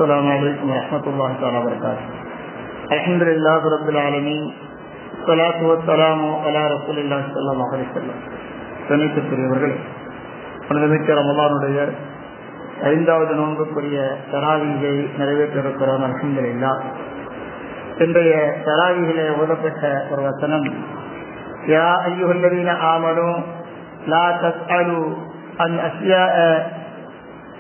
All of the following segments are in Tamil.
السلام عليكم ورحمة الله تعالى وبركاته. الحمد لله رب العالمين. الصلاة والسلام على رسول الله صلى الله عليه وسلم. கணிதத்துக்குரியவர்களே, புனிதமிக்க ரமலானுடைய 5வது நோன்புக்குரிய தராவீகை நிறைவேற்றிருக்கிறோம். அல்ஹம்துலில்லாஹ். இன்றைய தராவீகிலே ஓதப்பட்ட ஒரு வசனம், யா அய்யுஹல்லதீன ஆமனூ லா தஸ்அலு அன் அஸ்யாஅ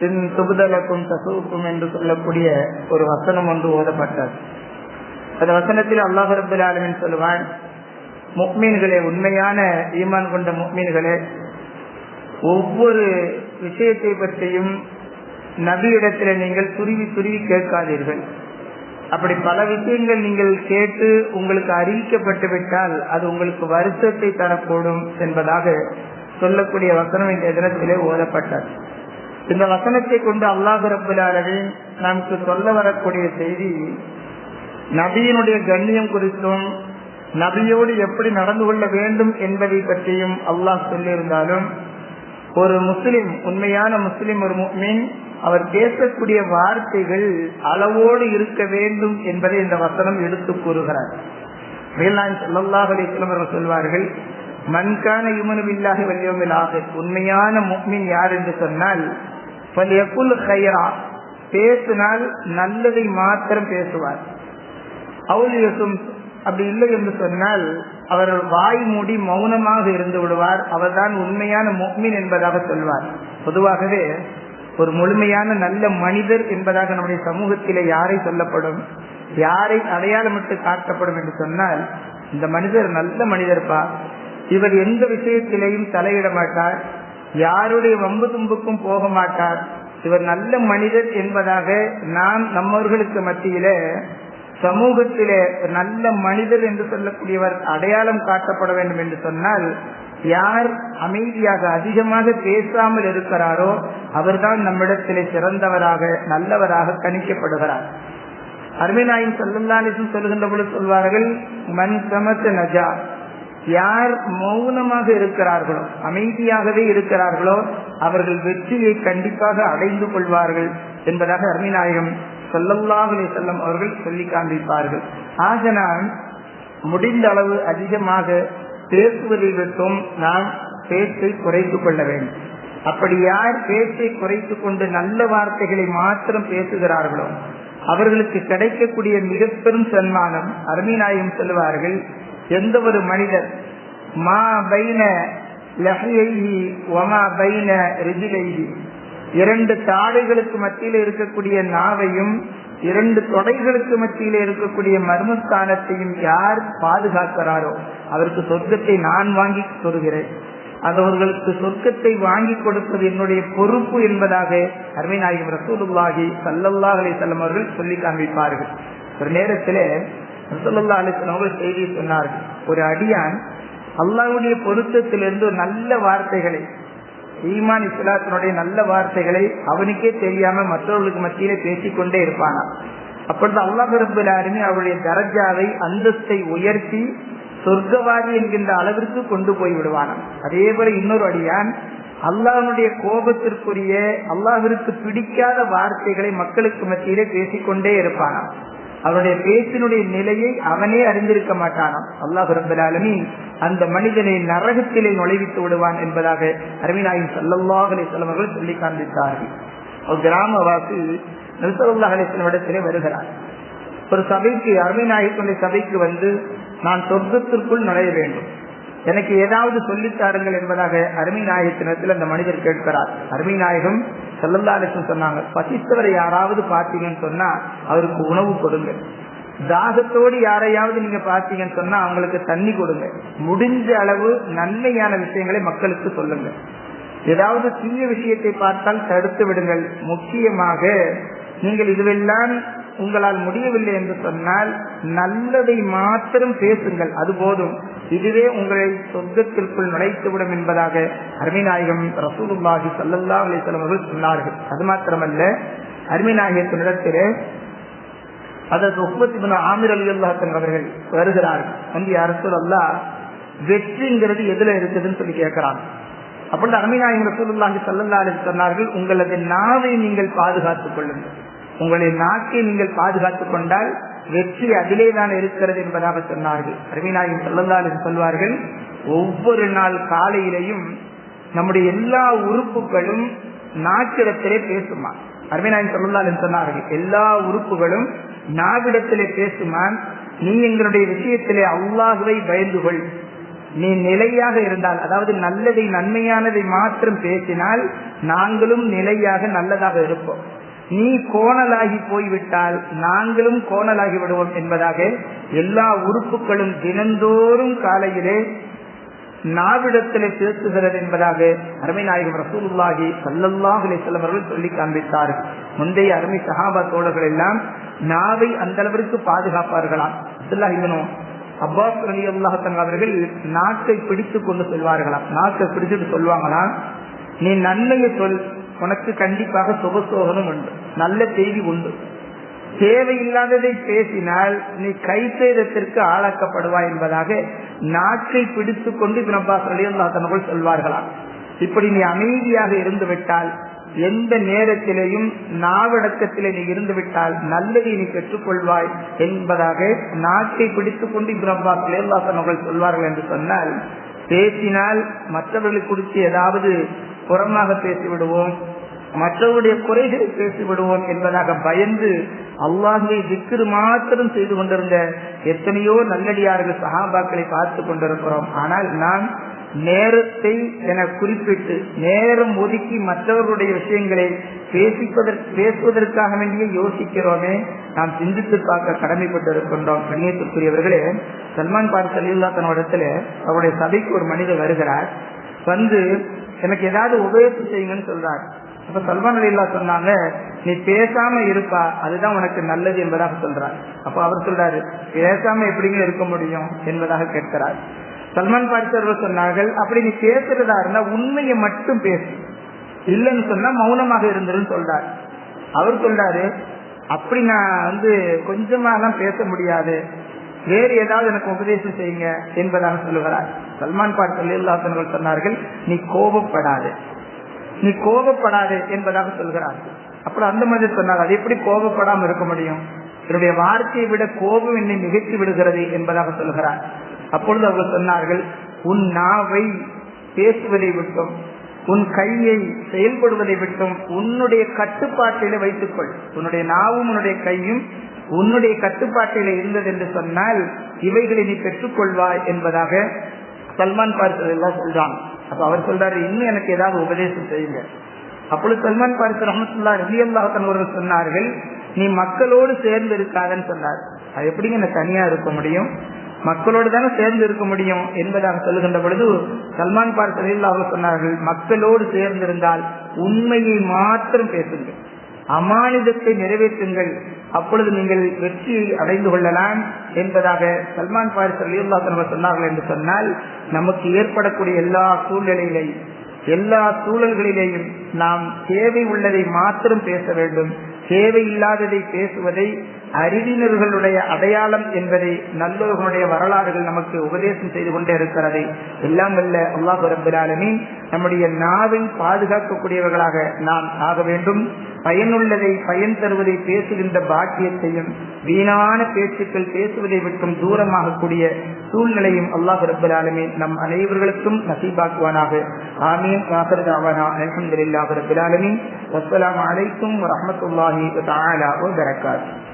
இன் துப்தலக்கும் தசூக்கும் என்று சொல்லக்கூடிய ஒரு வசனம் ஒன்று ஓதப்பட்டது. அந்த வசனத்தில் அல்லாஹ் ரப்பல் ஆலமீன் சொல்லுவான், முஃமின்களே, உண்மையான ஈமான் கொண்ட முஃமின்களே, ஒவ்வொரு விஷயத்தை பற்றியும் நபியிடத்தில் நீங்கள் துருவி துருவி கேட்காதீர்கள். அப்படி பல விஷயங்கள் நீங்கள் கேட்டு உங்களுக்கு அறிவிக்கப்பட்டு விட்டால் அது உங்களுக்கு வருத்தத்தை தரக்கூடும் என்பதாக சொல்லக்கூடிய வசனம் இந்த தினத்திலே ஓதப்பட்டது. இந்த வசனத்தை கொண்டு அல்லாஹ் ரப்பல் ஆலமீன் நமக்கு சொல்ல வரக்கூடிய செய்தி, நபியினுடைய கண்ணியம் குறித்தும் நபியோடு எப்படி நடந்து கொள்ள வேண்டும் என்பதை பற்றியும் அல்லாஹ் சொல்லியிருந்தாலும், ஒரு முஸ்லிம், உண்மையான முஸ்லிம், ஒரு முஃமின், அவர் பேசக்கூடிய வார்த்தைகள் அளவோடு இருக்க வேண்டும் என்பதை இந்த வசனம் எடுத்து கூறுகிறார். ஸல்லல்லாஹு அலைஹி வஸல்லம் அவர்கள் சொல்வார்கள், மன் கான யுமினு பில்லாஹி வல் யௌமில் ஆகிர், உண்மையான முஃமின் யார் என்று சொன்னால் ஃபல்யகுல் கைரா, பேசினால் நல்லதை மாத்திரம் பேசுவார். அவுலியசும், அப்படி இல்லை என்று சொன்னால் அவர் வாய் மூடி மௌனமாக இருந்து விடுவார். அவர்தான் உண்மையான முஃமின் என்பதாக சொல்வார். பொதுவாகவே ஒரு முழுமையான நல்ல மனிதர் என்பதாக நம்முடைய சமூகத்திலே யாரை சொல்லப்படும், யாரை அடையாளமிட்டு காட்டப்படும் என்று சொன்னால், இந்த மனிதர் நல்ல மனிதர்பா, இவர் எந்த விஷயத்திலேயும் தலையிட மாட்டார், யாருடைய வம்பு தும்புக்கும் போக மாட்டார், இவர் நல்ல மனிதர் என்பதாக நாம் நம்மவர்களுக்கு மத்தியிலே சமூகத்திலே நல்ல மனிதர் என்று சொல்லக்கூடியவர் அடையாளம் காட்டப்பட வேண்டும் என்று சொன்னால், யார் அமைதியாக அதிகமாக பேசாமல் இருக்கிறாரோ அவர்தான் நம்மிடத்திலே சிறந்தவராக நல்லவராக கணிக்கப்படுகிறார். அருமை நாயகம் ஸல்லல்லாஹு அலைஹி வஸல்லம் சொல்கின்ற பொழுது சொல்வார்கள், மன் சமத நஜா, யார் மௌனமாக இருக்கிறார்களோ, அமைதியாகவே இருக்கிறார்களோ அவர்கள் வெற்றியை கண்டிப்பாக அடைந்து கொள்வார்கள் என்பதாக அருமை நாயகம் ஸல்லல்லாஹு அலைஹி வஸல்லம் அவர்கள் சொல்லி காண்பிப்பார்கள். ஆகனால் முடிந்த அளவு அதிகமாக பேசுவதை விட்டும் நாம் பேச்சை குறைத்துக் கொள்ள வேண்டும். அப்படி யார் பேச்சை குறைத்துக் கொண்டு நல்ல வார்த்தைகளை மாத்திரம் பேசுகிறார்களோ அவர்களுக்கு கிடைக்கக்கூடிய மிக பெரும் சன்மானம், அருமை நாயகம் சொல்லுவார்கள், எந்த ஒரு மனிதர் மா பைன லஹ்யைஹி வமா பைன ரிஜ்லைஹி, 2 தாடைகளுக்கு மத்தியில் இருக்கக்கூடிய நாவையும் 2 தொடைகளுக்கு மத்தியில் இருக்கக்கூடிய மர்மஸ்தானத்தையும் யார் பாதுகாக்கிறாரோ அவருக்கு சொர்க்கத்தை நான் வாங்கி தருகிறேன். அவர்களுக்கு சொர்க்கத்தை வாங்கி கொடுப்பது என்னுடைய பொறுப்பு என்பதாக அருமை நாயகம் ரசூலுல்லாஹி ஸல்லல்லாஹு அலைஹி வஸல்லம் அவர்கள் சொல்லி காண்பிப்பார்கள். ஒரு நேரத்திலே ரசூலுல்லாஹி அலைஹி வஸல்லம் அவர்கள் செய்தி சொன்னார்கள், ஒரு அடியான் அல்லாஹ்வுடைய பொருத்தத்திலிருந்து நல்ல வார்த்தைகளை, ஈமான் இஸ்லாத்தினுடைய நல்ல வார்த்தைகளை அவனுக்கே தெரியாம மற்றவர்களுக்கு மத்தியிலே பேசிக்கொண்டே இருப்பானா. அப்பொழுது அல்லாஹ் ரப்பல் ஆலமீன் அவருடைய தரஜாவை, அந்தஸ்தை உயர்த்தி சொர்க்கவாதி என்கின்ற அளவிற்கு கொண்டு போய் விடுவானாம். அதே போல இன்னொரு அடியான் அல்லாஹ்வுடைய கோபத்திற்குரிய, அல்லாஹ்விற்கு பிடிக்காத வார்த்தைகளை மக்களுக்கு மத்தியிலே பேசிக்கொண்டே இருப்பானாம். அவருடைய பேச்சினுடைய நிலையை அவனே அறிந்திருக்க மாட்டானாம். அல்லாஹ் ரப்பல் ஆலமீன் அந்த மனிதனை நரகத்திலே நுழைவித்து விடுவான் என்பதாக அருமை நாயகம் ஸல்லல்லாஹு அலைஹி வஸல்லம் அவர்கள் சொல்லி காண்பித்தார்கள். ஒரு கிராமவாசி நபி ஸல்லல்லாஹு அலைஹி வஸல்லம் இடத்திலே வருகிறார். ஒரு சபைக்கு, அருமை நாயகத்துடைய சபைக்கு வந்து, நான் சொர்க்கத்திற்குள் நுழைய வேண்டும், எனக்கு ஏதாவது சொல்லித்தாருங்கள் என்பதாக அருமை நாயகத்தினத்தில் அந்த மனிதர் கேட்கிறார். அருமை நாயகம் ஸல்லல்லாஹு அலைஹி வஸல்லம் சொன்னாங்க, பசித்தவரை யாராவது பார்த்தீங்கன்னு சொன்னா அவருக்கு உணவு கொடுங்க, தாகத்தோடு யாரையாவது நீங்க பார்த்தீங்கன்னு சொன்னா அவங்களுக்கு தண்ணி கொடுங்க, முடிஞ்ச அளவு நன்மையான விஷயங்களை மக்களுக்கு சொல்லுங்க, ஏதாவது தீய விஷயத்தை பார்த்தால் தடுத்து விடுங்கள், முக்கியமாக நீங்கள் இதுவெல்லாம் உங்களால் முடியவில்லை என்று சொன்னால் நல்லதை மாத்திரம் பேசுங்கள், அது போதும், இதுவே உங்களை சொர்க்கத்திற்குள் நுழைத்துவிடும் என்பதாக அருமை நாயகம் ரசூலுல்லாஹி ஸல்லல்லாஹு அலைஹி வஸல்லம் அவர்கள் சொன்னார்கள். அது மாத்திரமல்ல, அருமை நாயகத்தினிடத்திலே அதற்கு உக்பத் இப்னு ஆமிர் ரலியல்லாஹு அன்ஹு அவர்கள் வருகிறார்கள். வந்து, யா ரசூலல்லாஹ், வெற்றிங்கிறது எதுல இருக்குதுன்னு சொல்லி கேட்கிறாங்க. அப்பொழுது அருமை நாயகம் ரசூலுல்லாஹி ஸல்லல்லாஹு அலைஹி வஸல்லம் சொன்னார்கள், உங்களது நாவை நீங்கள் பாதுகாத்துக் கொள்ளுங்கள், உங்களுடைய நாக்கை நீங்கள் பாதுகாத்துக் கொண்டால் வெற்றி அதிலே தான் இருக்கிறது என்பதாக சொன்னார்கள். அருமைநாயகம் ஸல்லல்லாஹு அலைஹி வஸல்லம் சொல்வார்கள், ஒவ்வொரு நாள் காலையிலையும் நம்முடைய எல்லா உறுப்புகளும் நாக்கிடத்திலே பேசுமா. அருமைநாயகம் ஸல்லல்லாஹு அலைஹி வஸல்லம் சொன்னார்கள், எல்லா உறுப்புகளும் நாவிடத்திலே பேசுமான். நீ எங்களுடைய விஷயத்திலே அல்லாஹ்வை பயந்து கொள். நீ நிலையாக இருந்தால், அதாவது நல்லதை நன்மையானதை மாத்திரம் பேசினால் நாங்களும் நிலையாக நல்லதாக இருப்போம். நீ கோணலாகி போய்விட்டால் நாங்களும் கோணலாகி விடுவோம் என்பதாக எல்லா உறுப்புகளும் தினந்தோறும் காலையிலே நாவிடத்திலே பேசுகிறது என்பதாக அருமை நாயகம் ரசூலுல்லாஹி ஸல்லல்லாஹு அலைஹி வஸல்லம் அவர்கள் சொல்லி காண்பித்தார்கள். முந்தைய அருமை சஹாபா தோழர்கள் எல்லாம் நாவை அந்த அளவிற்கு பாதுகாப்பார்களாம். அப்துல்லாஹ் இப்னு அப்பாஸ் ரலியல்லாஹு அன்ஹு அவர்கள் நாக்கை பிடித்துக் கொண்டு சொல்வார்களாம். நாக்கை பிடிச்சிட்டு சொல்வாங்களாம், நீ நன்மையை சொல், உனக்கு கண்டிப்பாக சுபசோகனும் உண்டு, நல்ல செய்தி உண்டு. தேவையில்லாததை பேசினால் நீ கைசேதத்திற்கு ஆளாக்கப்படுவாய் என்பதாக நாக்கை பிடித்துக் கொண்டு இப்னு அப்பாஸ் ரலியல்லாஹு அன்ஹு சொல்வார்களாம். இப்படி நீ அமைதியாக இருந்து விட்டால், எந்த நேரத்திலேயும் நாவடக்கத்திலே நீ இருந்து விட்டால் நல்லதை நீ பெற்றுக்கொள்வாய் என்பதாக நாக்கை பிடித்துக் கொண்டு இப்னு அப்பாஸ் ரலியல்லாஹு அன்ஹு சொல்வார்கள் என்று சொன்னால், பேசினால் மற்றவர்களை குறித்து ஏதாவது புறமாக பேசிவிடுவோம், மற்றவருடைய குறைகளை பேசிவிடுவோம் என்பதாக பயந்து அல்லாஹ்வை திக்ர் மாத்திரம் செய்து கொண்டிருந்த எத்தனையோ நல்லடியார்கள் சஹாபாக்களை பார்த்து கொண்டிருக்கிறோம். ஆனால் நாம் நேரத்தை என குறிப்பிட்டு நேரம் ஒதுக்கி மற்றவர்களுடைய விஷயங்களை பேசுவதற்காக வேண்டிய யோசிக்கிறோமே, நாம் சிந்தித்து பார்க்க கடமைப்பட்டிருக்கின்றோம். கண்ணியத்திற்குரியவர்களே, சல்மான் பாரிஸ் ரலியல்லாஹு அன்ஹு இடத்துல அவருடைய சபைக்கு ஒரு மனிதர் வருகிறார். வந்து எனக்கு ஏதாவது உபயோகம் செய்யுங்கன்னு சொல்றார். அப்ப சல்மான் ரலியல்லாஹு சொன்னாங்க, நீ பேசாம இருப்பா, அதுதான் உனக்கு நல்லது என்பதாக சொல்றார். அப்ப அவர் சொல்றாரு, பேசாம எப்படிங்க இருக்க முடியும் என்பதாக கேட்கிறார். சல்மான் பாரிஸ் சொன்னார்கள், அப்படி நீ பேசுறதா இருந்தா உண்மையை மட்டும் பேசு, இல்லைன்னு சொன்னா மௌனமாக இருந்துருன்னு சொல்றாரு. அவர் சொல்றாரு, அப்படி நான் கொஞ்சமாலாம் பேச முடியாது, வேறு ஏதாவது எனக்கு உபதேசம் செய்யுங்க என்பதாக சொல்லுகிறார். சல்மான் பாரிஸ் ரலியல்லாஹு அன்ஹு சொன்னார்கள், நீ கோபப்படாது, நீ கோபப்படாது என்பதாக சொல்கிறார். அப்புறம் அந்த மாதிரி சொன்னார், அது எப்படி கோபப்படாமல் இருக்க முடியும், என்னுடைய வார்த்தையை விட கோபம் என்னை நிகழ்த்தி விடுகிறது என்பதாக சொல்கிறார். அப்பொழுது அவர்கள் சொன்னார்கள், உன் நாவை பேசுவதை விட்டும் உன் கையை செயல்படுவதை விட்டும் உன்னுடைய கட்டுப்பாட்டில வைத்துக்கொள். உன்னுடைய நாவும் உன்னுடைய கையும் உன்னுடைய கட்டுப்பாட்டில இருந்தது என்று சொன்னால் இவைகளை நீ பெற்றுக்கொள்வாய் என்பதாக சல்மான் பாரிஸ் எல்லாம் சொல்றாங்க. அப்ப அவர் சொல்றாரு, இன்னும் எனக்கு ஏதாவது உபதேசம் செய்யுங்க. அப்பொழுது சல்மான் பாரிஸ் ரஹ்மத்துல்லாஹி ரலியல்லாஹு அன்ஹு அவர்கள் சொன்னார்கள், நீ மக்களோடு சேர்ந்து இருக்காதன்னு சொன்னார். அது எப்படிங்க நான் தனியா இருக்க முடியும், மக்களோடு தானே சேர்ந்து இருக்க முடியும் என்பதாக சொல்லுகின்ற பொழுது சல்மான் பாரிஸ் ரலியல்லாஹு அன்ஹு சொன்னார்கள், மக்களோடு சேர்ந்திருந்தால் உண்மையை மாத்திரம் பேசுங்கள், அமானிதத்தை நிறைவேற்றுங்கள், அப்பொழுது நீங்கள் வெற்றியை அடைந்து கொள்ளலாம் என்பதாக சல்மான் பாரிஸ் ரலியல்லாஹு அன்ஹு சொன்னார்கள். என்று சொன்னால் நமக்கு ஏற்படக்கூடிய எல்லா சூழல்களிலேயும் நாம் தேவை உள்ளதை மாத்திரம் பேச வேண்டும், தேவையில்லாததை பேசுவதை அறிவினர்களுடைய அடையாளம் என்பதை நல்லோர்களுடைய வரலாறுகள் நமக்கு உபதேசம் செய்து கொண்டே இருக்கிறது. எல்லாம் வல்ல அல்லாஹ் ரப்பல் ஆலமீன் நம்முடைய நாவை பாதுகாக்கக்கூடியவர்களாக நாம் ஆக வேண்டும். பயனுள்ளதை பயன் தருவதை பேசுகின்ற பாக்கியத்தையும் வீணான பேச்சுக்கள் பேசுவதை விட்டும் தூரமாகக்கூடிய சூழ்நிலையும் அல்லாஹ் ரப்பல் ஆலமீன் நம் அனைவர்களுக்கும் நசீபாக்குவானாக. ஆமீன். ஆகிரு தஅவானா அல்ஹம்துலில்லாஹி ரப்பில் ஆலமீன். வஸ்ஸலாமு அலைக்கும் வரஹ்மத்துல்லாஹி வ தஆலா வ பரகாத்துஹு.